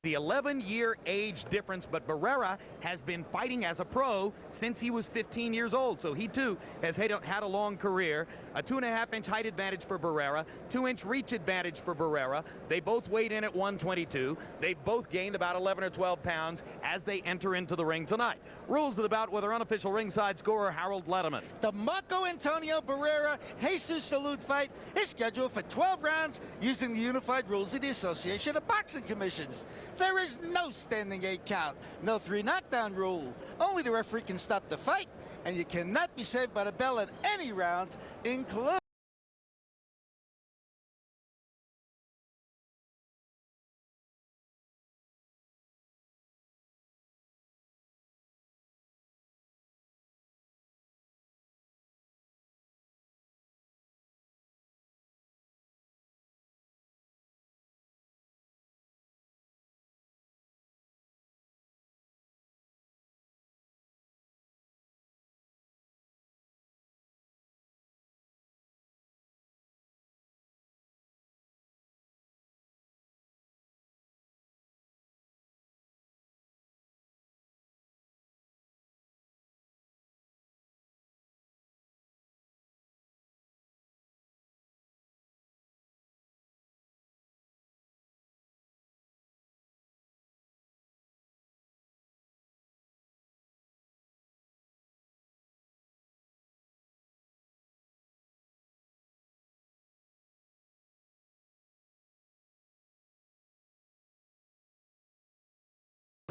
The 11-year age difference, but Barrera has been fighting as a pro since he was 15 years old, so he too has had a long career. A 2.5-inch height advantage for Barrera, 2-inch reach advantage for Barrera. They both weighed in at 122. They've both gained about 11 or 12 pounds as they enter into the ring tonight. Rules of the bout with our unofficial ringside scorer, Harold Letterman. The Marco Antonio Barrera Jesus Salud fight is scheduled for 12 rounds using the unified rules of the Association of Boxing Commissions. There is no standing 8 count, no 3 knockdown rule. Only the referee can stop the fight, and you cannot be saved by the bell at any round, including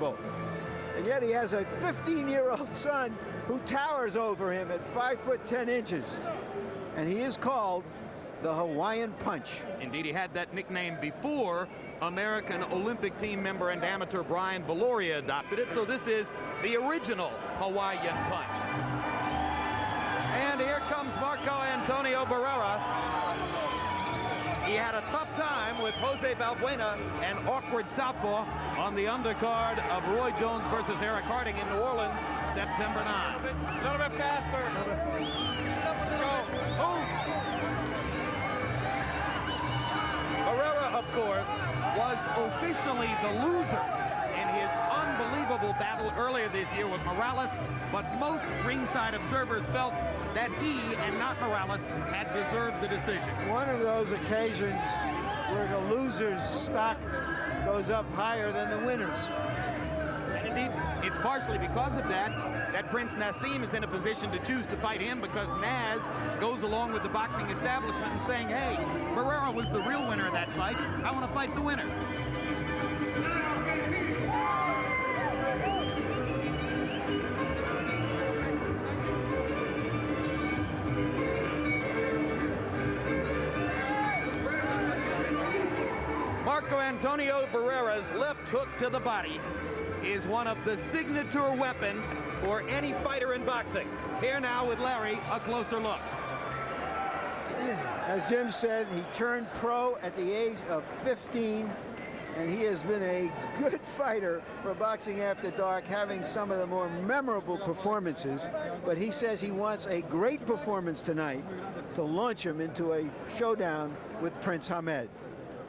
and yet he has a 15-year-old son who towers over him at 5'10", and he is called the Hawaiian Punch. Indeed, he had that nickname before American Olympic team member and amateur Brian Valoria adopted it, so this is the original Hawaiian Punch. And here comes Marco Antonio Barrera. He had a tough time with Jose Valbuena, an awkward southpaw, on the undercard of Roy Jones versus Eric Harding in New Orleans, September 9. A little bit faster. Go. Oh. Barrera, of course, was officially the loser in his unbelievable battle earlier this year with Morales, but most ringside observers felt that he and not Morales had deserved the decision. One of those occasions where the loser's stock goes up higher than the winner's. And indeed, it's partially because of that Prince Nassim is in a position to choose to fight him, because Naz goes along with the boxing establishment and saying, hey, Barrera was the real winner of that fight. I want to fight the winner. Marco Antonio Barrera's left hook to the body is one of the signature weapons for any fighter in boxing. Here now with Larry, a closer look. As Jim said, he turned pro at the age of 15, and he has been a good fighter for Boxing After Dark, having some of the more memorable performances. But he says he wants a great performance tonight to launch him into a showdown with Prince Hamed.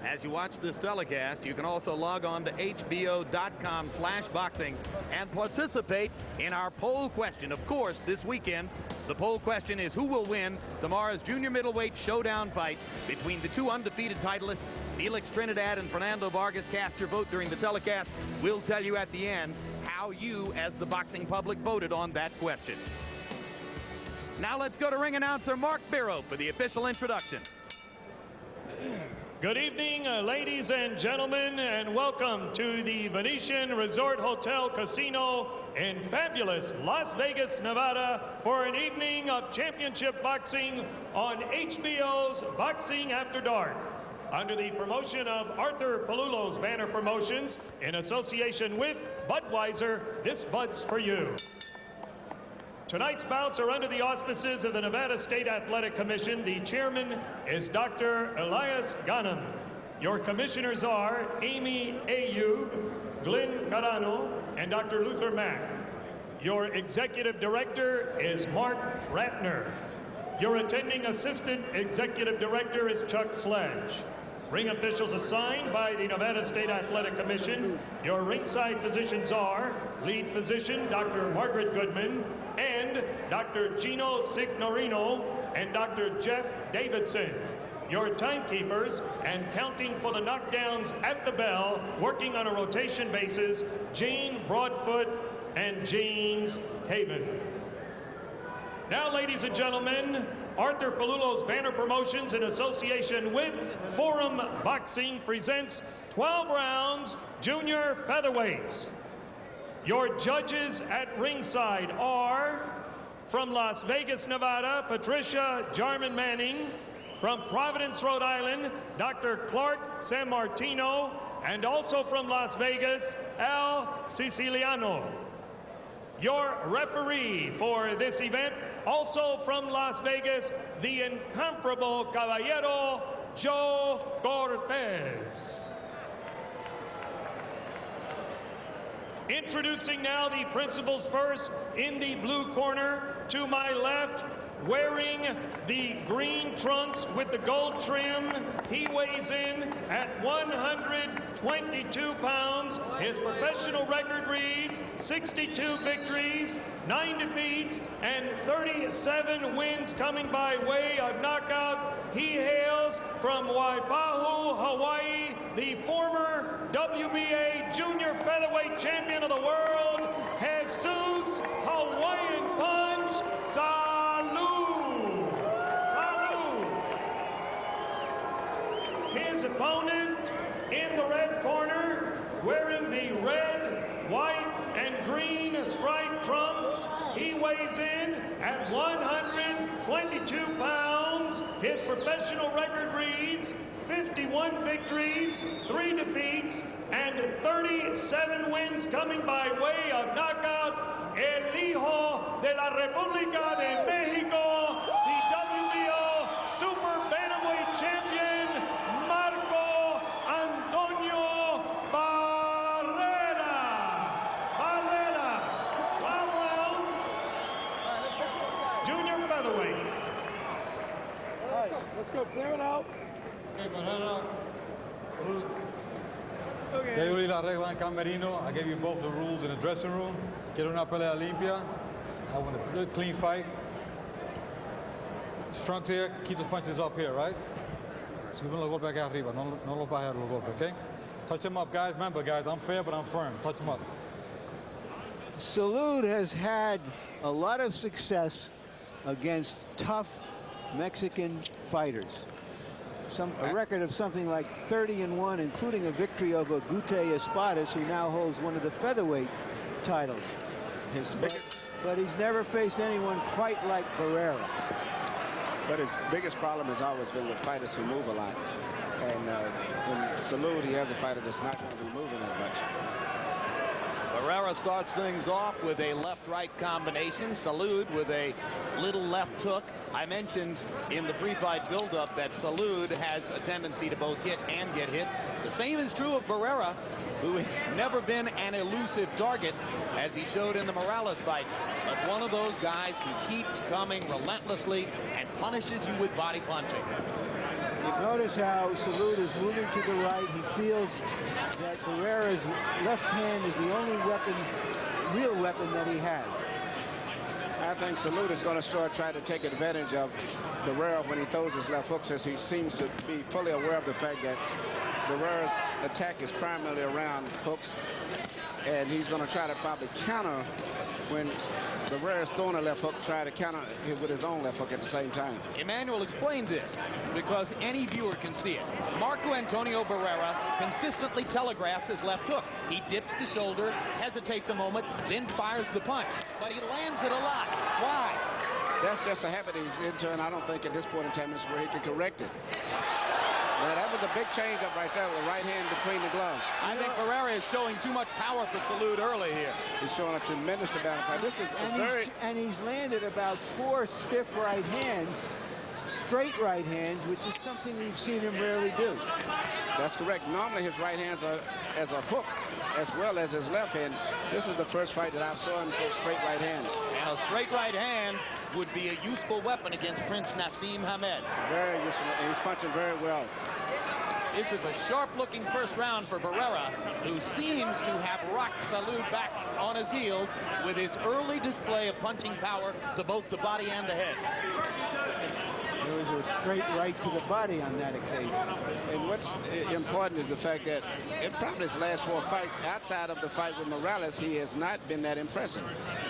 As you watch this telecast, you can also log on to hbo.com/boxing and participate in our poll question. Of course, this weekend, the poll question is who will win tomorrow's junior middleweight showdown fight between the two undefeated titleists, Felix Trinidad and Fernando Vargas. Cast your vote during the telecast. We'll tell you at the end how you, as the boxing public, voted on that question. Now let's go to ring announcer Mark Biro for the official introductions. Good evening, ladies and gentlemen, and welcome to the Venetian Resort Hotel Casino in fabulous Las Vegas, Nevada, for an evening of championship boxing on HBO's Boxing After Dark. Under the promotion of Arthur Palullo's banner promotions, in association with Budweiser, this Bud's for you. Tonight's bouts are under the auspices of the Nevada State Athletic Commission. The chairman is Dr. Elias Ghanem. Your commissioners are Amy Ayub, Glenn Carano, and Dr. Luther Mack. Your executive director is Mark Ratner. Your attending assistant executive director is Chuck Sledge. Ring officials assigned by the Nevada State Athletic Commission. Your ringside physicians are lead physician Dr. Margaret Goodman and Dr. Gino Signorino and Dr. Jeff Davidson. Your timekeepers and counting for the knockdowns at the bell, working on a rotation basis, Jane Broadfoot and James Haven. Now, ladies and gentlemen, Arthur Palullo's Banner Promotions in association with Forum Boxing presents 12 rounds junior featherweights. Your judges at ringside are from Las Vegas, Nevada, Patricia Jarman Manning. From Providence, Rhode Island, Dr. Clark Sammartino. And also from Las Vegas, Al Siciliano. Your referee for this event, also from Las Vegas, the incomparable Caballero Joe Cortez. Introducing now the principals first in the blue corner to my left, wearing the green trunks with the gold trim. He weighs in at 122 pounds. His professional record reads 62 victories, 9 defeats, and 37 wins coming by way of knockout. He hails from Waipahu, Hawaii, the former WBA junior featherweight champion of the world, Jesus Hawaiian Punch Salud. Salud. His opponent in the red corner, wearing the red, white, and green striped trunks. He weighs in at 122 pounds. His professional record reads 51 victories, 3 defeats, and 37 wins coming by way of knockout. El Hijo de la República de Mexico, the WBO Super Bantamweight Champion, Marco Antonio Barrera. Barrera, 12 rounds, junior featherweights. All right, let's go. Clear it out. Okay, Barrera. Salud. Okay. Ya yo leí la regla en camerino. I gave you both the rules in the dressing room. Quiero una pelea limpia. I want a good, clean fight. Strunks here, keep the punches up here, right? Suben los golpes acá arriba. No los bajes los golpes, okay? Touch them up, guys. Remember, guys, I'm fair, but I'm firm. Touch them up. Salud has had a lot of success against tough Mexican fighters. A record of something like 30-1, including a victory over Gute Espadas, who now holds one of the featherweight titles. But he's never faced anyone quite like Barrera. But his biggest problem has always been with fighters who move a lot. And in Salud, he has a fighter that's not going to be moving that much. Barrera starts things off with a left-right combination. Salud with a little left hook. I mentioned in the pre-fight build-up that Salud has a tendency to both hit and get hit. The same is true of Barrera, who has never been an elusive target, as he showed in the Morales fight. But one of those guys who keeps coming relentlessly and punishes you with body punching. You notice how Salud is moving to the right. He feels that Barrera's left hand is the only weapon, real weapon that he has. I think Salud is going to try to take advantage of Barrera when he throws his left hooks, as he seems to be fully aware of the fact that Barrera's attack is primarily around hooks, and he's going to try to probably counter when Barrera's throwing a left hook, try to counter it with his own left hook at the same time. Emmanuel explained this because any viewer can see it. Marco Antonio Barrera consistently telegraphs his left hook. He dips the shoulder, hesitates a moment, then fires the punch. But he lands it a lot. Why? That's just a habit he's into, and I don't think at this point in time is where he can correct it. Now, that was a big change up right there with the right hand between the gloves. I think Barrera is showing too much power for Salud early here. He's showing a tremendous amount of power. This is and he's landed about 4 stiff right hands, straight right hands, which is something we've seen him rarely do. That's correct. Normally his right hands are as a hook as well as his left hand. This is the first fight that I've saw him throw straight right hands. And a straight right hand would be a useful weapon against Prince Nassim Hamed. Very useful, and he's punching very well. This is a sharp-looking first round for Barrera, who seems to have rocked Salud back on his heels with his early display of punching power to both the body and the head. There was a straight right to the body on that occasion. And what's important is the fact that in probably his last 4 fights, outside of the fight with Morales, he has not been that impressive.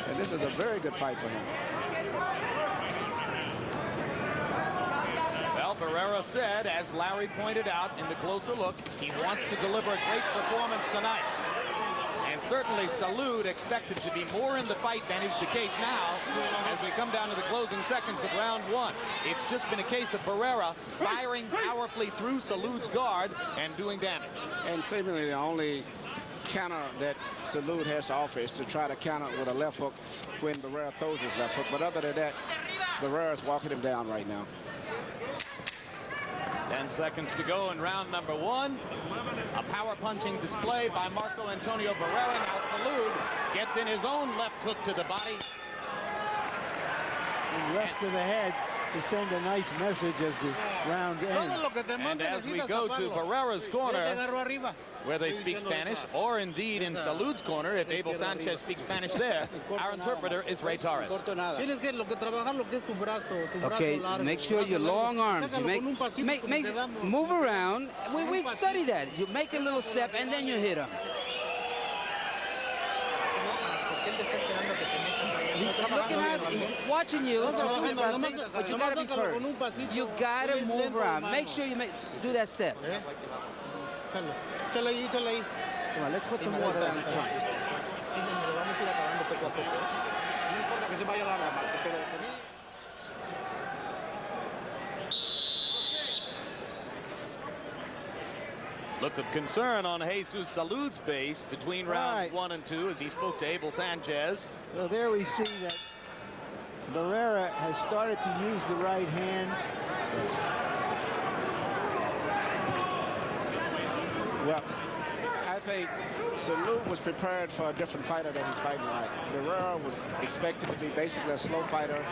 And this is a very good fight for him. Well, Barrera said, as Larry pointed out in the closer look, he wants to deliver a great performance tonight. And certainly Salud expected to be more in the fight than is the case now as we come down to the closing seconds of round 1. It's just been a case of Barrera firing powerfully through Salud's guard and doing damage. And seemingly the only counter that Salud has to offer is to try to counter with a left hook when Barrera throws his left hook. But other than that, Barrera's walking him down right now. 10 seconds to go in round number 1. A power punching display by Marco Antonio Barrera. Now Salud gets in his own left hook to the body. And left to the head to send a nice message as the round ends. And as we go to Barrera's corner, where they speak Spanish, or indeed in Salud's corner, if Abel Sanchez speaks Spanish there, our interpreter is Ray Torres. Okay, make sure your long arms. You move around. We study that. You make a little step and then you hit him. He's looking at, he's watching you, but you gotta be first. You gotta move around. Make sure you do that step. Come on, let's put some water on the front. Look of concern on Jesus Salud's face between rounds 1 and 2 as he spoke to Abel Sanchez. So there we see that Barrera has started to use the right hand. Well, I think Salud was prepared for a different fighter than he's fighting tonight. Barrera was expected to be basically a slow fighter,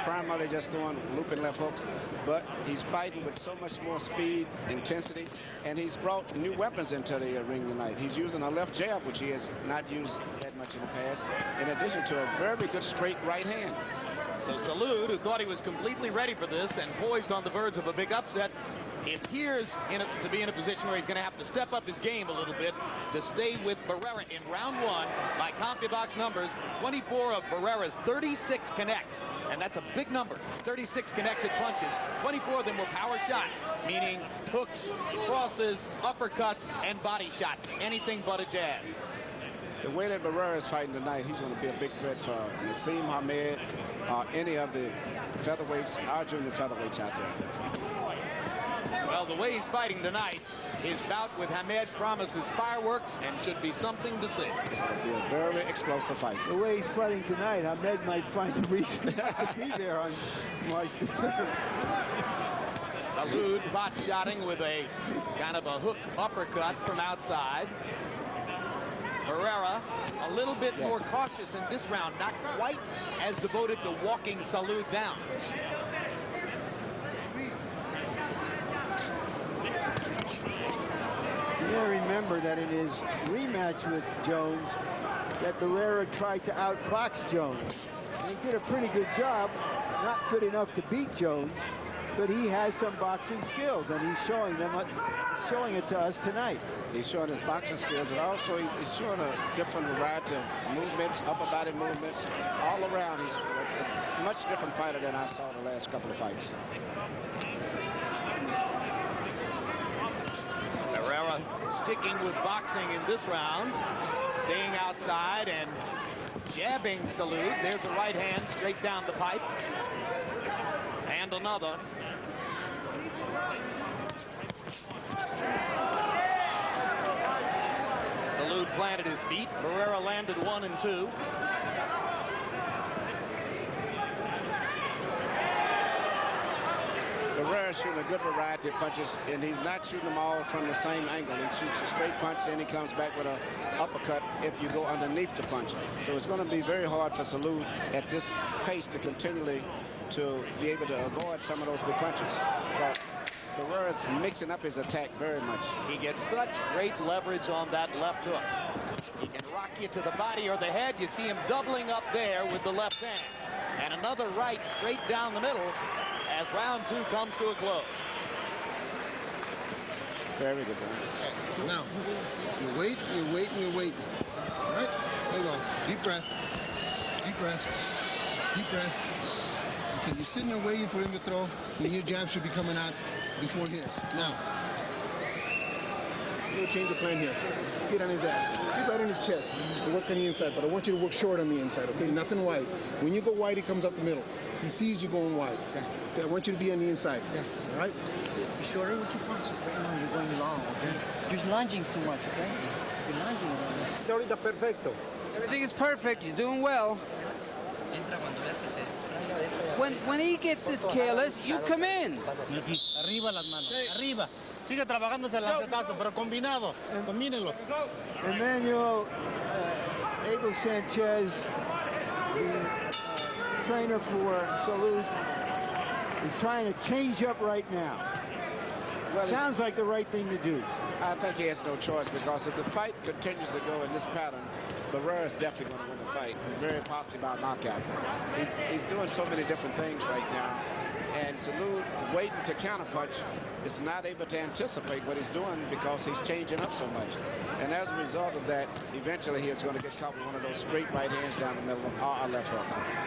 primarily just throwing looping left hooks, but he's fighting with so much more speed, intensity, and he's brought new weapons into the ring tonight. He's using a left jab, which he has not used that much in the past, in addition to a very good straight right hand. So Salud, who thought he was completely ready for this and poised on the verge of a big upset, appears to be in a position where he's going to have to step up his game a little bit to stay with Barrera in round 1. By CompuBox numbers, 24 of Barrera's 36 connects, and that's a big number. 36 connected punches. 24 of them were power shots, meaning hooks, crosses, uppercuts, and body shots. Anything but a jab. The way that Barrera is fighting tonight, he's going to be a big threat for Nassim Hamed, any of the featherweights, our junior featherweights out there. Well, the way he's fighting tonight, his bout with Hamed promises fireworks and should be something to see. It'll be a very explosive fight. The way he's fighting tonight, Hamed might find a reason to be there on March the 3rd. Salud pot-shotting with a kind of a hook uppercut from outside. Barrera a little bit more cautious in this round, not quite as devoted to walking Salud down. You may remember that in his rematch with Jones, that Barrera tried to outbox Jones. He did a pretty good job, not good enough to beat Jones, but he has some boxing skills, and he's showing it to us tonight. He's showing his boxing skills, and also he's showing a different variety of movements, upper body movements, all around. He's a much different fighter than I saw the last couple of fights. Barrera sticking with boxing in this round, staying outside and jabbing Salud. There's a right hand straight down the pipe. And another. Salud planted his feet. Barrera landed 1 and 2. Barrera's shooting a good variety of punches, and he's not shooting them all from the same angle. He shoots a straight punch, then he comes back with an uppercut if you go underneath the punch. So it's going to be very hard for Salud at this pace to continually to be able to avoid some of those big punches. But Barrera's mixing up his attack very much. He gets such great leverage on that left hook. He can rock you to the body or the head. You see him doubling up there with the left hand. And another right straight down the middle as round 2 comes to a close. Very good round. Now, you wait, you wait, and you wait. All right? Hold on. Deep breath. Deep breath. Deep breath. Okay, you're sitting there waiting for him to throw, and your jab should be coming out before his. Now, we'll change the plan here. Get on his ass. Get right on his chest. To work on the inside, but I want you to work short on the inside, okay? Nothing wide. When you go wide, he comes up the middle. He sees you going wide. Okay, I want you to be on the inside. All right? Be shorter with your punches. Right now you're going long, okay? You're lunging too much, okay? You're lunging around. Ahorita perfecto. Everything is perfect. You're doing well. When he gets this careless, you come in. Arriba las manos. Arriba. Sigue trabajándose el lacetazo, pero combinados. Combínenlos. Emmanuel Abel Sanchez, the trainer for Salud, is trying to change up right now. Well, sounds like the right thing to do. I think he has no choice, because if the fight continues to go in this pattern, Barrera is definitely going to win the fight. Very possibly by knockout. He's doing so many different things right now. And Salud, waiting to counterpunch, is not able to anticipate what he's doing because he's changing up so much. And as a result of that, eventually he is going to get caught with one of those straight right hands down the middle of our left hook.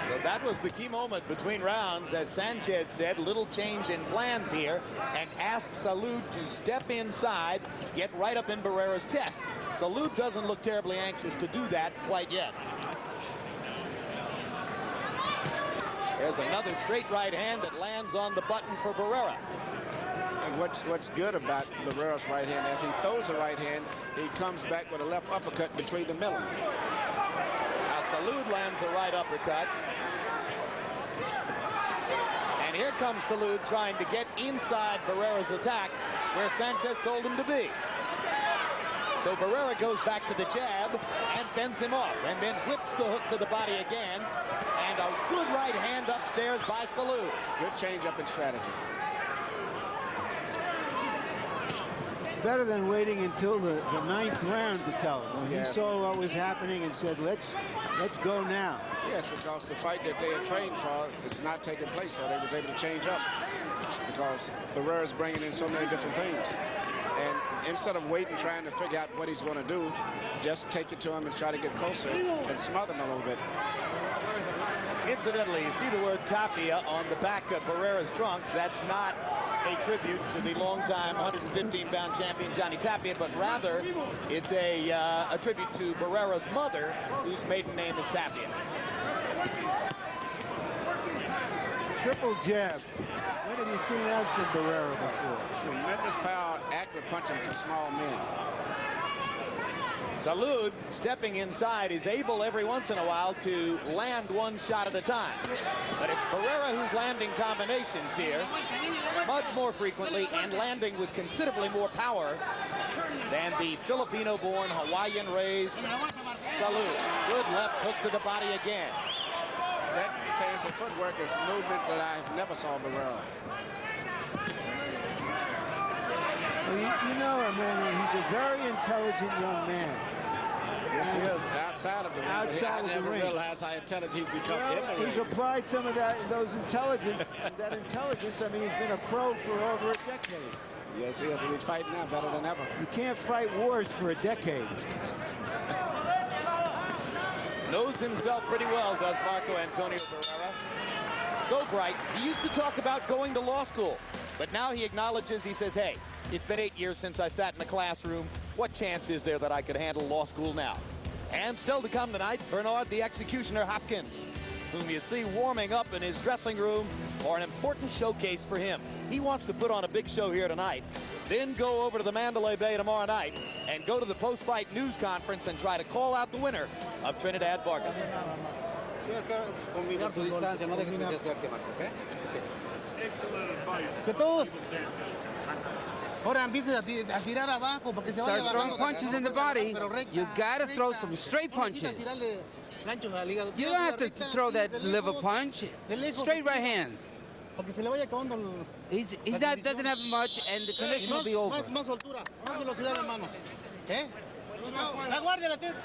So that was the key moment between rounds. As Sanchez said, little change in plans here, and asked Salud to step inside, get right up in Barrera's chest. Salud doesn't look terribly anxious to do that quite yet. There's another straight right hand that lands on the button for Barrera. And what's good about Barrera's right hand, if he throws the right hand, he comes back with a left uppercut between the middle. Now Salud lands a right uppercut. And here comes Salud trying to get inside Barrera's attack where Sanchez told him to be. So Barrera goes back to the jab and fends him off, and then whips the hook to the body again. And a good right hand upstairs by Salud. Good change up in strategy. Better than waiting until the 9th round to tell him. When he saw what was happening and said, let's go now. Yes, because the fight that they had trained for is not taking place, so they was able to change up because Barrera's bringing in so many different things. And instead of waiting, trying to figure out what he's going to do, just take it to him and try to get closer and smother him a little bit. Incidentally, you see the word Tapia on the back of Barrera's trunks. That's not a tribute to the longtime 115-pound champion Johnny Tapia, but rather it's a tribute to Barrera's mother, whose maiden name is Tapia. Triple jab. When have you seen that from Barrera before? Tremendous power, accurate punching for small men. Salud, stepping inside, is able every once in a while to land one shot at a time. But it's Barrera who's landing combinations here much more frequently and landing with considerably more power than the Filipino-born, Hawaiian-raised Salud. Good left hook to the body again. That fancy footwork is movements that I never saw Barrera. Well, you know, Emmanuel, he's a very intelligent young man. Yes, he is. Outside of the ring. Outside of the ring. I never realized how intelligent he's become in the ring. He's applied some of that intelligence. I mean, he's been a pro for over a decade. Yes, he is, and he's fighting now better than ever. You can't fight wars for a decade. Knows himself pretty well, does Marco Antonio Barrera. So bright. He used to talk about going to law school, but now he acknowledges, he says, hey, it's been 8 years since I sat in a classroom. What chance is there that I could handle law school now? And still to come tonight, Bernard the Executioner Hopkins, whom you see warming up in his dressing room for an important showcase for him. He wants to put on a big show here tonight, then go over to the Mandalay Bay tomorrow night and go to the post-fight news conference and try to call out the winner of Trinidad Vargas. Start throwing punches in the body. You gotta throw some straight punches. You don't have to throw that liver punch. Straight right hands. Porque se le vaya acabando el... Doesn't have much, and the condition will be over. Más soltura, más velocidad de manos. ¿Eh? La guardia, la tiene.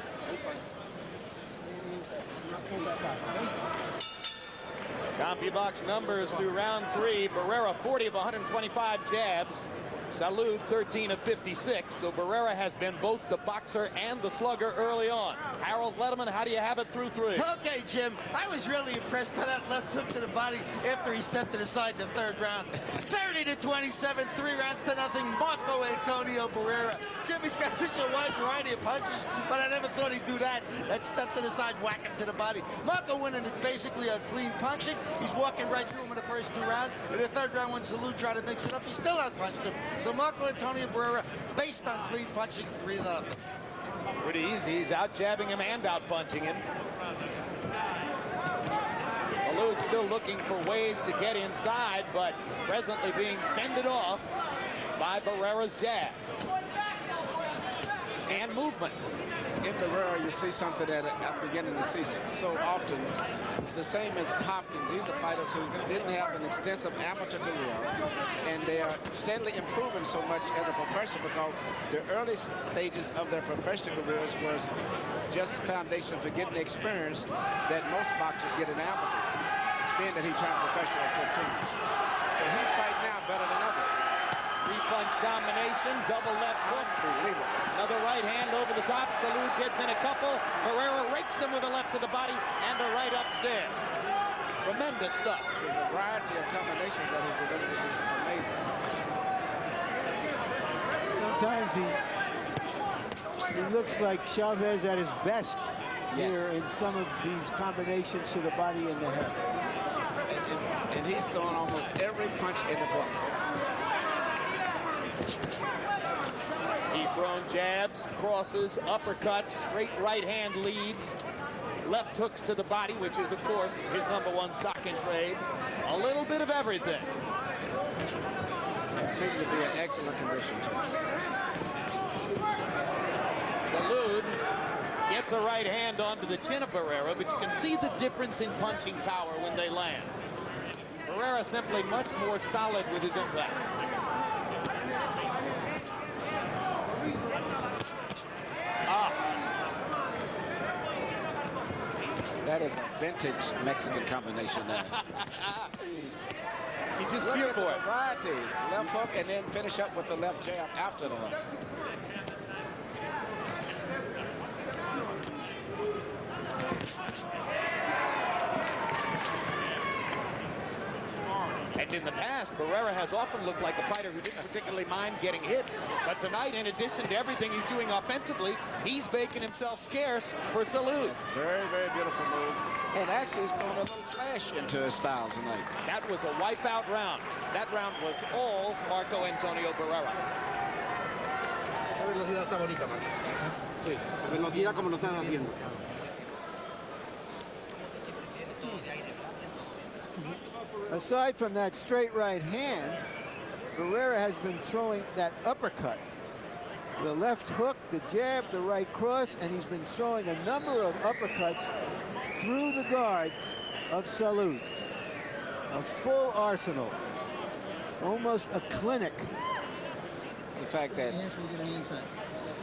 CompuBox numbers through round 3. Barrera 40 of 125 jabs. Salud 13 of 56. So Barrera has been both the boxer and the slugger early on. Harold Letterman, how do you have it through 3? Okay, Jim, I was really impressed by that left hook to the body after he stepped to the side in the 3rd round. 30-27, 3 rounds to nothing. Marco Antonio Barrera. Jimmy's got such a wide variety of punches, but I never thought he'd do that. That step to the side, whack him to the body. Marco winning it basically on clean punching. He's walking right through him in the first 2 rounds. In the 3rd round, when Salud tried to mix it up, he still outpunched him. So Marco Antonio Barrera, based on clean punching, 3-0. Pretty easy. He's out jabbing him and out punching him. Salud still looking for ways to get inside, but presently being fended off by Barrera's jab. And movement. In Barrera, you see something that I'm beginning to see so often. It's the same as Hopkins. These are fighters who didn't have an extensive amateur career, and they are steadily improving so much as a professional because the early stages of their professional careers was just foundation for getting the experience that most boxers get in amateur, being that he turned professional at 15. So he's fighting now better than ever. 3-punch combination, double left hook. Another right hand over the top. Salud gets in a couple. Barrera rakes him with a left to the body and a right upstairs. Tremendous stuff. The variety of combinations that he's delivered is amazing. Sometimes he looks like Chavez at his best here in some of these combinations to the body and the head. And he's throwing almost every punch in the book. He's thrown jabs, crosses, uppercuts, straight right hand leads, left hooks to the body, which is, of course, his #1 stock in trade. A little bit of everything. It seems to be in excellent condition, too. Salud gets a right hand onto the chin of Barrera, but you can see the difference in punching power when they land. Barrera simply much more solid with his impact. That is a vintage Mexican combination now. You just cheer for it. Variety. Left hook and then finish up with the left jab after the hook. And in the past, Barrera has often looked like a fighter who didn't particularly mind getting hit. But tonight, in addition to everything he's doing offensively, he's making himself scarce for Salud. Yes, very, very beautiful moves. And actually, he's throwing a little flash into his style tonight. That was a wipeout round. That round was all Marco Antonio Barrera. Esa velocidad está bonita, Marco. Sí, velocidad como lo estás haciendo. Aside from that straight right hand, Barrera has been throwing that uppercut. The left hook, the jab, the right cross, and he's been throwing a number of uppercuts through the guard of Salud. A full arsenal. Almost a clinic. The fact that... Hands when you get on the inside.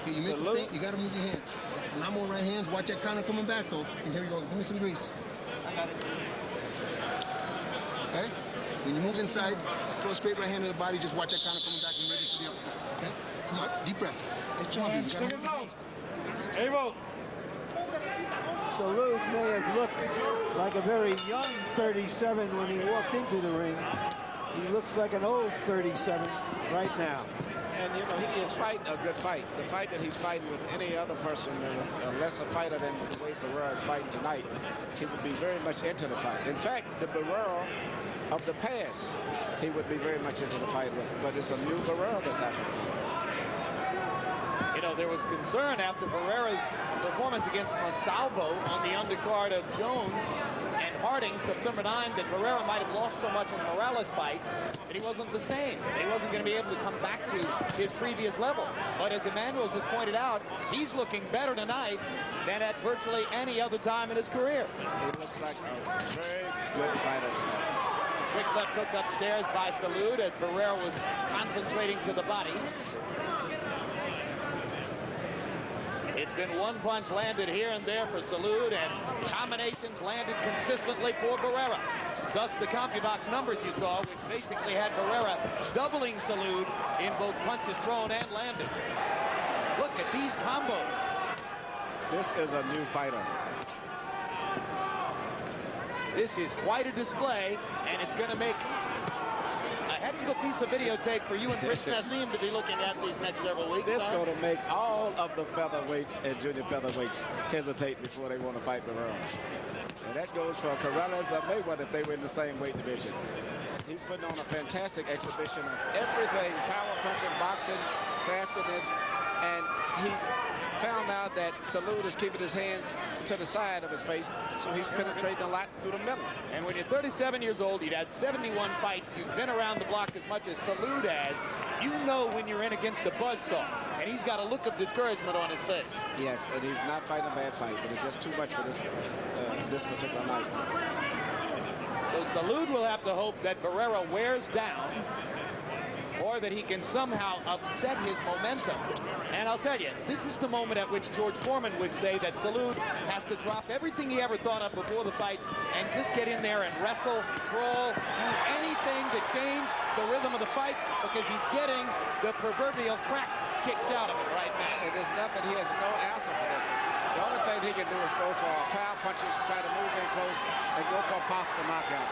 Okay, you make the feint, you got to move your hands. A lot more right hands. Watch that counter coming back, though. And here we go. Give me some grease. I got it. Okay? When you move inside, throw a straight right hand to the body, just watch that counter coming back and ready for the uppercut. Okay? Come on, deep breath. Salud may have looked like a very young 37 when he walked into the ring. He looks like an old 37 right now. And, you know, he is fighting a good fight. The fight that he's fighting with any other person that was a lesser fighter than the way Barrera is fighting tonight, he would be very much into the fight. In fact, the Barrera of the past, he would be very much into the fight with. But it's a new Barrera that's happening. You know, there was concern after Barrera's performance against Monsalvo on the undercard of Jones and Harding September 9 that Barrera might have lost so much in Morales' fight that he wasn't the same. He wasn't going to be able to come back to his previous level. But as Emmanuel just pointed out, he's looking better tonight than at virtually any other time in his career. He looks like a very good fighter tonight. Quick left hook upstairs by Salud as Barrera was concentrating to the body. It's been one punch landed here and there for Salud, and combinations landed consistently for Barrera. Thus the CompuBox numbers you saw, which basically had Barrera doubling Salud in both punches thrown and landed. Look at these combos. This is a new fighter. This is quite a display, and it's going to make a heck of a piece of videotape for you and Chris Nassim to be looking at these next several weeks. This is going to make all of the featherweights and junior featherweights hesitate before they want to fight Barrera. And that goes for Corrales or Mayweather if they were in the same weight division. He's putting on a fantastic exhibition of everything, power punching, boxing, craftiness, and he's found out that Salud is keeping his hands to the side of his face, so he's penetrating a lot through the middle. And when you're 37 years old, you've had 71 fights, you've been around the block as much as Salud has, you know when you're in against a buzzsaw. And he's got a look of discouragement on his face. Yes, and he's not fighting a bad fight, but it's just too much for this particular night. So Salud will have to hope that Barrera wears down, or that he can somehow upset his momentum. And I'll tell you, this is the moment at which George Foreman would say that Salud has to drop everything he ever thought of before the fight and just get in there and wrestle, brawl, do anything to change the rhythm of the fight, because he's getting the proverbial crack kicked out of him right now. And there's nothing, he has no answer for this. The only thing he can do is go for power punches, try to move in close, and go for a possible knockout.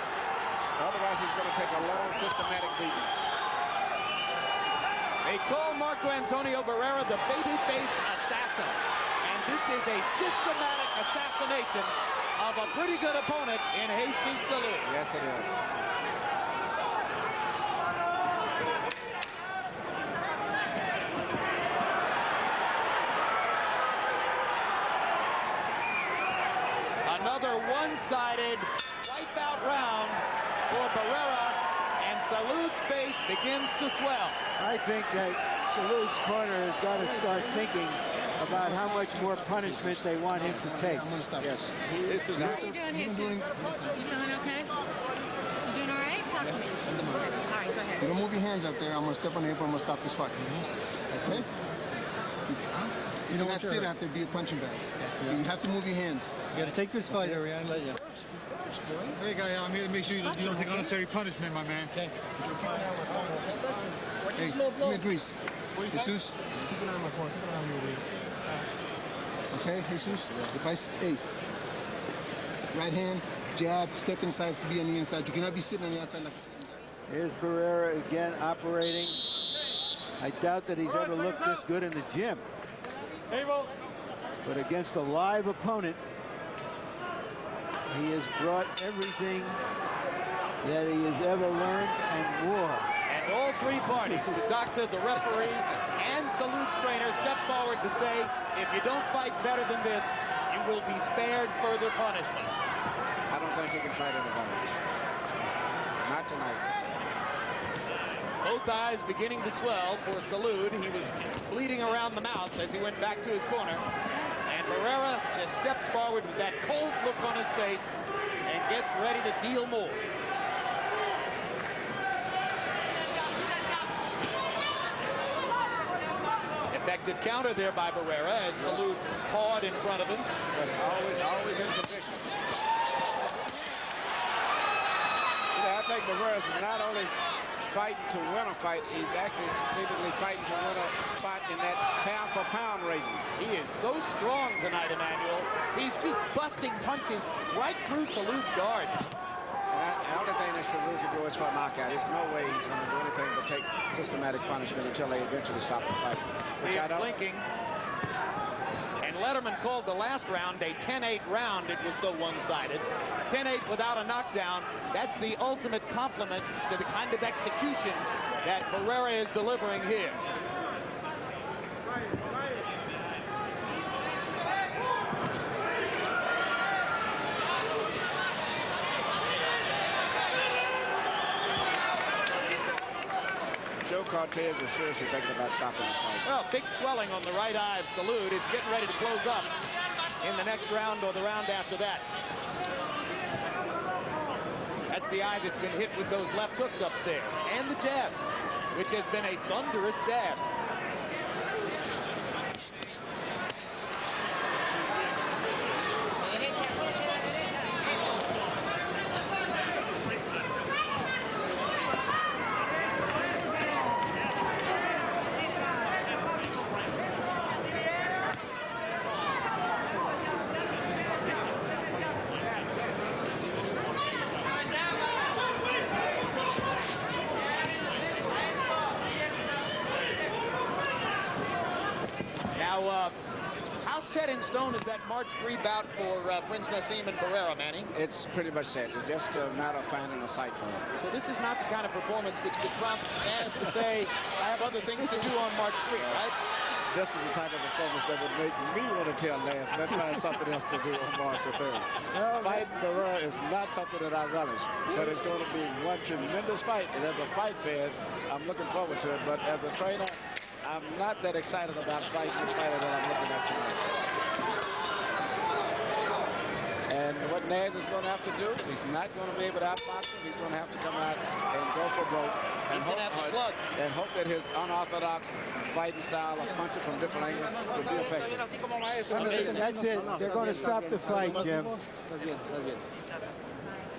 Otherwise, he's going to take a long, systematic beating. They call Marco Antonio Barrera the baby-faced assassin. And this is a systematic assassination of a pretty good opponent in Jesus Salud. Yes, it is. Another one-sided wipeout round for Barrera, and Salud's face begins to swell. I think that Salud's corner has got to start thinking about how much more punishment they want him to take. I'm going to stop. Yes. This is How are you doing, Jesus? You feeling okay? You doing all right? Talk to me. All right, go ahead. You don't move your hands out there. I'm going to step on the apron. I'm going to stop this fight. Okay? You cannot sit out there be a punching bag. You have to move your hands. You got to take this fight, Ariane. Let you. Hey, guy, I'm here to make sure you don't take unnecessary punishment, my man. Okay. Hey, give me a grease. Jesus. Keep an eye on my corner. Keep an eye on me over here. Okay, Jesus. If I hey, right hand, jab, step inside to be on the inside. You cannot be sitting on the outside like a sitting guy. Here's Barrera again operating. I doubt that he's ever looked this good in the gym. But against a live opponent, he has brought everything that he has ever learned and more. And all three parties, the doctor, the referee, and Salud's trainer, step forward to say, if you don't fight better than this, you will be spared further punishment. I don't think he can fight any better. Not tonight. Both eyes beginning to swell for Salud. He was bleeding around the mouth as he went back to his corner. And Barrera just steps forward with that cold look on his face and gets ready to deal more. Effective counter there by Barrera as Salud pawed in front of him. But always in position. I think Barrera's not only fighting to win a fight, he's actually seemingly fighting to win a spot in that pound-for-pound rating. He is so strong tonight, Emmanuel. He's just busting punches right through Salud's guard. And the only thing that Salud can do is for a knockout. There's no way he's going to do anything but take systematic punishment until they eventually stop the fight. See him blinking. And Letterman called the last round a 10-8 round. It was so one-sided. 10-8 without a knockdown. That's the ultimate compliment to the kind of execution that Barrera is delivering here. Joe Cortez is seriously thinking about stopping this fight. Well, big swelling on the right eye of Salud. It's getting ready to close up in the next round or the round after that. That That's the eye that's been hit with those left hooks upstairs. And the jab, which has been a thunderous jab. How set in stone is that March 3 bout for Prince Naseem and Barrera, Manny? It's pretty much set. It's just a matter of finding a site for him. So this is not the kind of performance which could prompt Naz to say, I have other things to do on March 3, right? This is the type of performance that would make me want to tell Naz, let's find something else to do on March the 3rd. Fighting Barrera is not something that I relish, but it's going to be one tremendous fight. And as a fight fan, I'm looking forward to it. But as a trainer, I'm not that excited about fighting this fighter that I'm looking at tonight. And what Naz is going to have to do, he's not going to be able to outbox him. He's going to have to come out and go for broke. He's going to have to slug. And hope that his unorthodox fighting style of punching from different angles will be effective. That's it. They're going to stop the fight, Jim.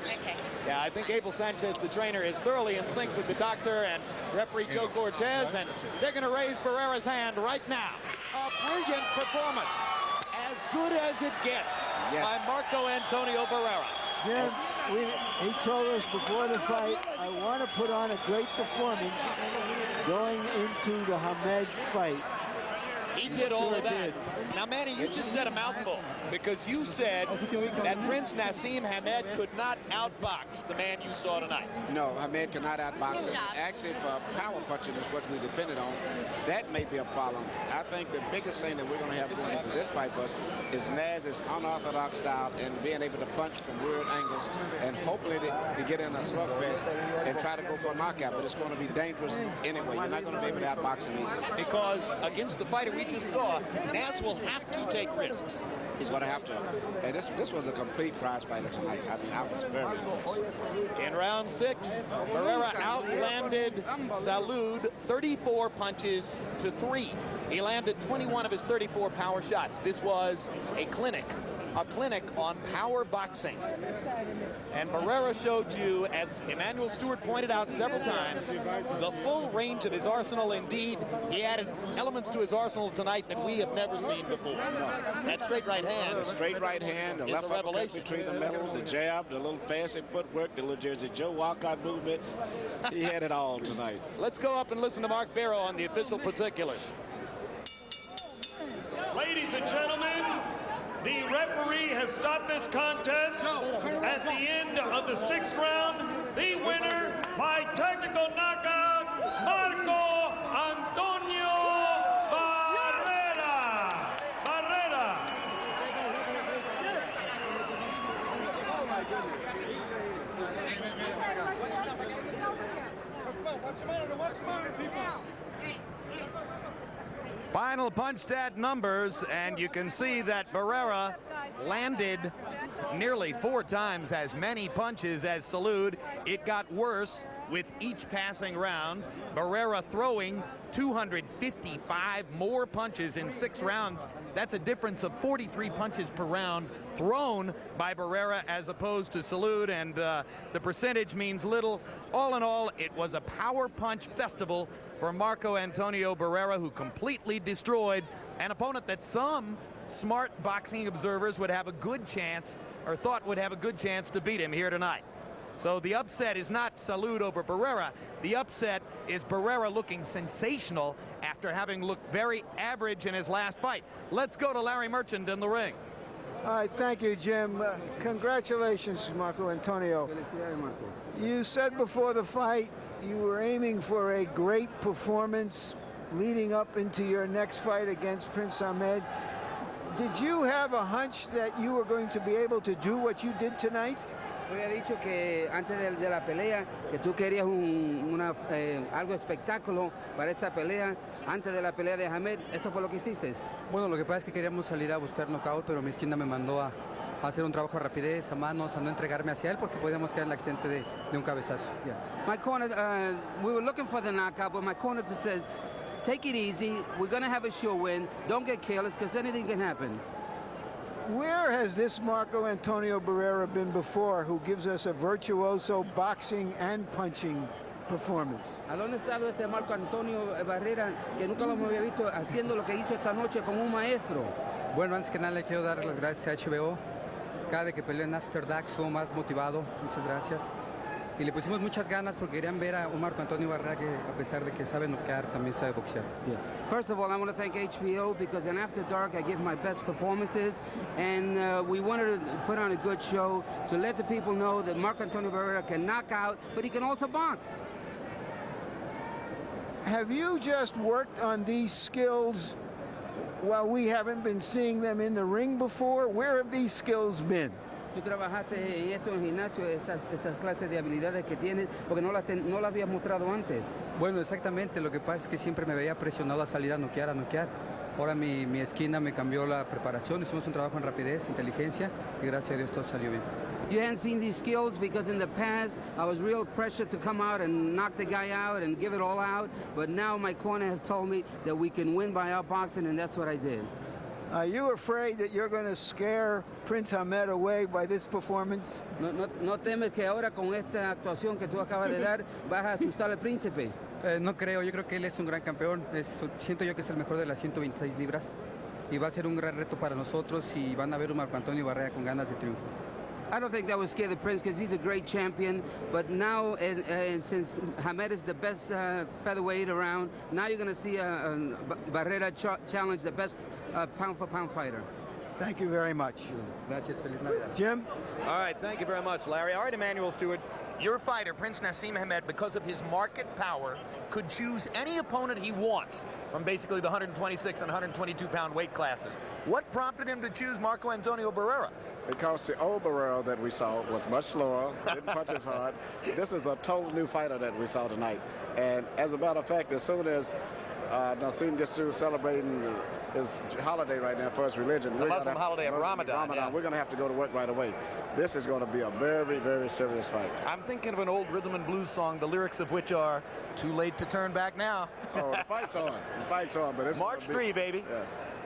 Okay. Yeah, I think Abel Sanchez, the trainer, is thoroughly in sync with the doctor and referee Joe Cortez, and they're going to raise Barrera's hand right now. A brilliant performance, as good as it gets, by Marco Antonio Barrera. Jim, he told us before the fight, I want to put on a great performance going into the Hamed fight. He did all of that. Now, Manny, you just said a mouthful because you said that Prince Naseem Hamed could not outbox the man you saw tonight. No, Hamed cannot outbox Good him. job. Actually, for power punching is what we depended on. That may be a problem. I think the biggest thing that we're going to have going into this fight is Naz's unorthodox style and being able to punch from weird angles and hopefully to get in a slugfest and try to go for a knockout. But it's going to be dangerous anyway. You're not going to be able to outbox him easily. Because against the fighter we just saw, Naz will have to take risks. He's going to have to. And this was a complete prize fighter tonight. I mean, I was very impressed. In round 6, Barrera outlanded Salud 34 punches to 3. He landed 21 of his 34 power shots. This was a clinic on power boxing. And Barrera showed you, as Emmanuel Stewart pointed out several times, the full range of his arsenal. Indeed, he added elements to his arsenal tonight that we have never seen before. That straight right hand. The straight right hand, the left uppercut between the middle, the jab, the little fancy footwork, the little Jersey Joe walkout movements. He had it all tonight. Let's go up and listen to Mark Barrow on the official particulars. Ladies and gentlemen, the referee has stopped this contest at the end of the 6th round. The winner by technical knockout, Marco Antonio Barrera. Final punch stat numbers, and you can see that Barrera landed nearly 4 times as many punches as Salud. It got worse with each passing round. Barrera throwing 255 more punches in 6 rounds. That's a difference of 43 punches per round thrown by Barrera as opposed to Salud, and the percentage means little. All in all, it was a power punch festival for Marco Antonio Barrera, who completely destroyed an opponent that some smart boxing observers would have a good chance, or thought would have a good chance to beat him here tonight. So the upset is not Salud over Barrera. The upset is Barrera looking sensational after having looked very average in his last fight. Let's go to Larry Merchant in the ring. All right, thank you, Jim. Congratulations, Marco Antonio. You said before the fight you were aiming for a great performance leading up into your next fight against Prince Hamed. Did you have a hunch that you were going to be able to do what you did tonight? Había dicho que antes de la pelea que tú querías algo espectáculo para esta pelea antes de la pelea de Hamed. ¿Eso fue lo que hiciste? Bueno, lo que pasa es que queríamos salir a buscar knockout, pero mi esquina me mandó a a hacer un trabajo de rapidez, a manos, a no entregarme hacia él porque podíamos quedar en el accidente de un cabezazo. Yeah. My corner, we were looking for the knockout, but my corner just said, take it easy, we're going to have a sure win, don't get careless because anything can happen. Where has this Marco Antonio Barrera been before, who gives us a virtuoso boxing and punching performance? ¿A dónde está este Marco Antonio Barrera, que nunca lo había visto haciendo lo que hizo esta noche como un maestro? Bueno, antes que nada le quiero dar las gracias a HBO. Cada vez que peleó en After Dark estuvo más motivado. Muchas gracias. Y le pusimos muchas ganas porque querían ver a un Marco Antonio Barrera que, a pesar de que sabe noquear, también sabe boxear. Yeah. First of all, I want to thank HBO because in After Dark I give my best performances, and we wanted to put on a good show to let the people know that Marco Antonio Barrera can knock out, but he can also box. Have you just worked on these skills while we haven't been seeing them in the ring before? Where have these skills been? Tú trabajaste esto en el gimnasio, estas clases de habilidades que tienes, porque no las habías mostrado antes. Bueno, exactamente. Lo que pasa es que siempre me veía presionado a salir a noquear. Ahora mi esquina me cambió la preparación. Hicimos un trabajo en rapidez, inteligencia, y gracias a Dios todo salió bien. You hadn't seen these skills because in the past I was real pressured to come out and knock the guy out and give it all out, but now my corner has told me that we can win by outboxing, and that's what I did. Are you afraid that you're going to scare Prince Ahmed away by this performance? No temes que ahora con esta actuación que tú acabas de dar vas a asustar al príncipe. No creo, yo creo que él es un gran campeón. Siento yo que es el mejor de las 126 libras y va a ser un gran reto para nosotros y van a ver un Marco Antonio Barrera con ganas de triunfo. I don't think that would scare the Prince because he's a great champion, but now since Hamed is the best featherweight around, now you're going to see Barrera challenge the best pound-for-pound fighter. Thank you very much. Gracias, feliz Navidad. Jim? All right, thank you very much, Larry. All right, Emmanuel Stewart, your fighter, Prince Naseem Hamed, because of his market power, could choose any opponent he wants from basically the 126 and 122-pound weight classes. What prompted him to choose Marco Antonio Barrera? Because the old Barrera that we saw was much slower, didn't punch as hard. This is a total new fighter that we saw tonight. And as a matter of fact, as soon as Naseem gets through celebrating his holiday right now for his religion. The Muslim holiday of Ramadan. Yeah. We're going to have to go to work right away. This is going to be a very, very serious fight. I'm thinking of an old rhythm and blues song, the lyrics of which are, too late to turn back now. Oh, the fight's on. The fight's on. But it's March 3, baby. Yeah.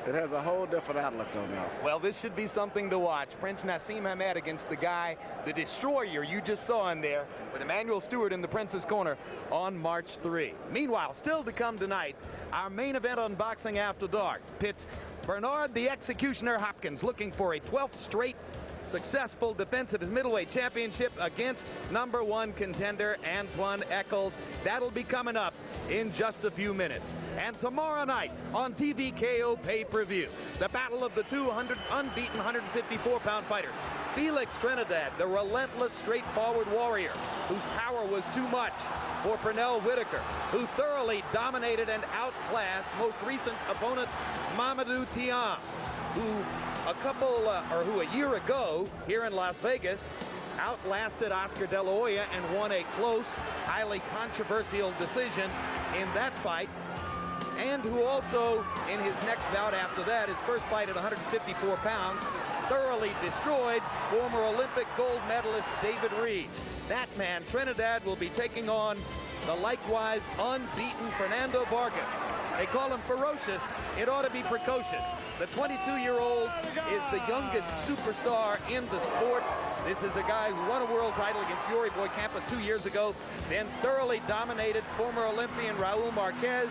It has a whole different outlook on now. Well, this should be something to watch. Prince Naseem Hamed against the guy, the destroyer you just saw in there, with Emmanuel Stewart in the Prince's corner on March 3. Meanwhile, still to come tonight, our main event on Boxing After Dark pits Bernard the Executioner Hopkins looking for a 12th straight successful defense of his middleweight championship against #1 contender Antoine Eccles. That'll be coming up in just a few minutes. And tomorrow night on TVKO pay-per-view, the battle of the 200 unbeaten 154-pound fighters. Felix Trinidad, the relentless, straightforward warrior, whose power was too much for Pernell Whitaker, who thoroughly dominated and outclassed most recent opponent Mamadou Thiam, who a year ago here in Las Vegas outlasted Oscar De La Hoya and won a close, highly controversial decision in that fight, and who also, in his next bout after that, his first fight at 154 pounds, thoroughly destroyed former Olympic gold medalist David Reed. That man, Trinidad, will be taking on the likewise unbeaten Fernando Vargas. They call him ferocious. It ought to be precocious. The 22-year-old is the youngest superstar in the sport. This is a guy who won a world title against Yuri Boy Campos 2 years ago, then thoroughly dominated former Olympian Raul Marquez,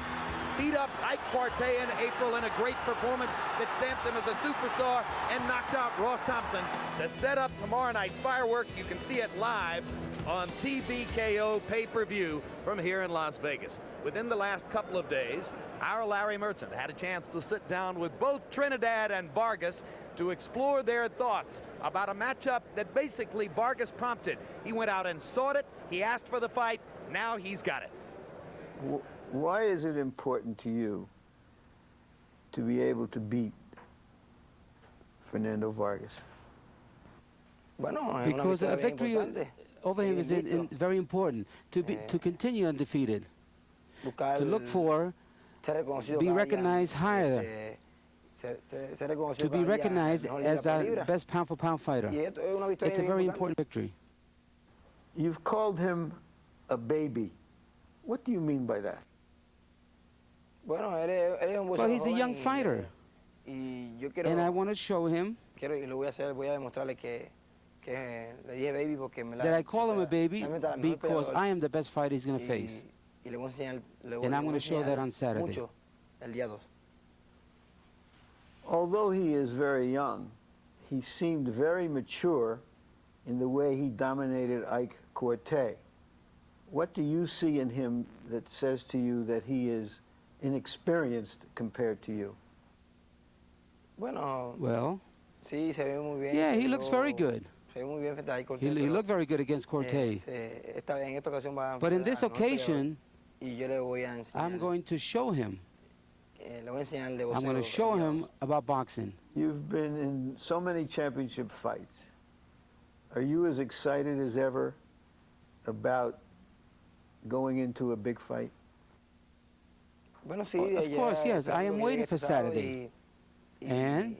beat up Ike Quartey in April in a great performance that stamped him as a superstar, and knocked out Ross Thompson to set up tomorrow night's fireworks. You can see it live on TVKO pay-per-view from here in Las Vegas. Within the last couple of days, our Larry Merchant had a chance to sit down with both Trinidad and Vargas to explore their thoughts about a matchup that basically Vargas prompted. He went out and sought it, he asked for the fight, now he's got it. Why is it important to you to be able to beat Fernando Vargas? Because a victory over him is very important, to continue undefeated, to look for, be recognized higher, to be recognized as the best pound-for-pound fighter. It's a very important victory. You've called him a baby. What do you mean by that? Well, he's a young fighter, and I want to show him that I call him a baby because I am the best fighter he's going to face. And I'm going to show that on Saturday. Although he is very young, he seemed very mature in the way he dominated Ike Corte. What do you see in him that says to you that he is inexperienced compared to you? Well, yeah, he looks very good. He looked very good against Corte. But in this occasion, I'm going to show him. I'm going to show him about boxing. You've been in so many championship fights. Are you as excited as ever about going into a big fight? Of course, yes. I am waiting for Saturday. And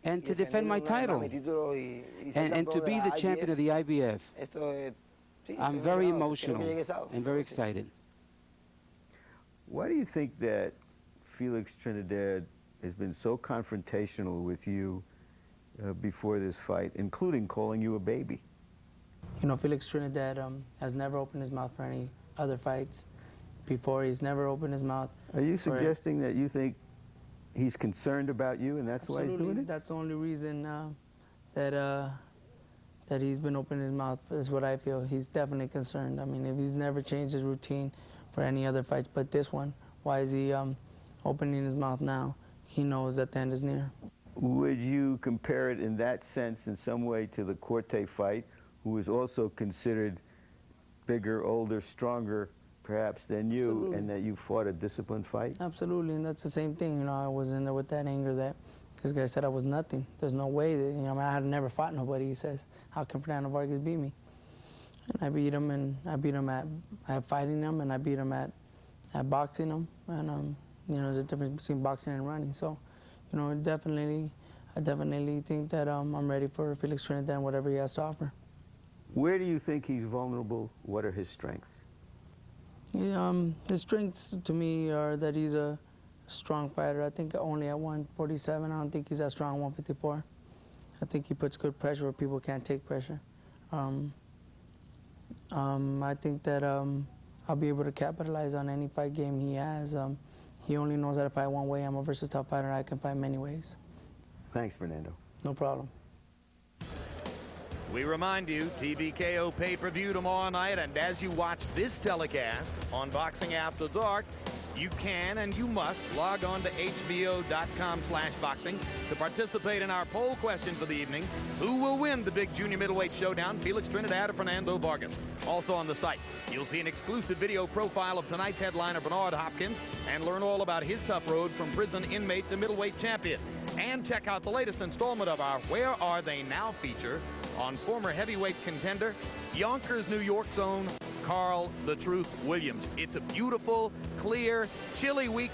to defend my title. And to be the champion of the IBF. I'm very emotional and very excited. Why do you think that Felix Trinidad has been so confrontational with you before this fight, including calling you a baby? You know, Felix Trinidad has never opened his mouth for any other fights before. He's never opened his mouth. Are you suggesting that you think he's concerned about you and that's why he's doing it? That's the only reason that he's been opening his mouth, is what I feel. He's definitely concerned. I mean, if he's never changed his routine for any other fights but this one, why is he opening his mouth now? He knows that the end is near. Would you compare it in that sense in some way to the Corte fight, who was also considered bigger, older, stronger perhaps than you, Absolutely. and that you fought a disciplined fight? Absolutely, and that's the same thing. You know, I was in there with that anger that this guy said I was nothing. There's no way that, you know, I had never fought nobody. He says, how can Fernando Vargas beat me? And I beat him, and I beat him at fighting him, and I beat him at boxing him. And you know, there's a difference between boxing and running. So, you know, I definitely think that I'm ready for Felix Trinidad and whatever he has to offer. Where do you think he's vulnerable? What are his strengths? Yeah, his strengths to me are that he's a strong fighter. I think only at 147. I don't think he's that strong at 154. I think he puts good pressure where people can't take pressure. I think that I'll be able to capitalize on any fight game he has. He only knows how to fight one way. I'm a versatile fighter. I can fight many ways. Thanks, Fernando. No problem. We remind you, TVKO pay-per-view tomorrow night, and as you watch this telecast on Boxing After Dark, you can and you must log on to HBO.com/boxing to participate in our poll question for the evening. Who will win the big junior middleweight showdown, Felix Trinidad or Fernando Vargas? Also on the site, you'll see an exclusive video profile of tonight's headliner, Bernard Hopkins, and learn all about his tough road from prison inmate to middleweight champion. And check out the latest installment of our Where Are They Now feature on former heavyweight contender, Yonkers, New York's own Carl "The Truth" Williams. It's a beautiful, clear, chilly week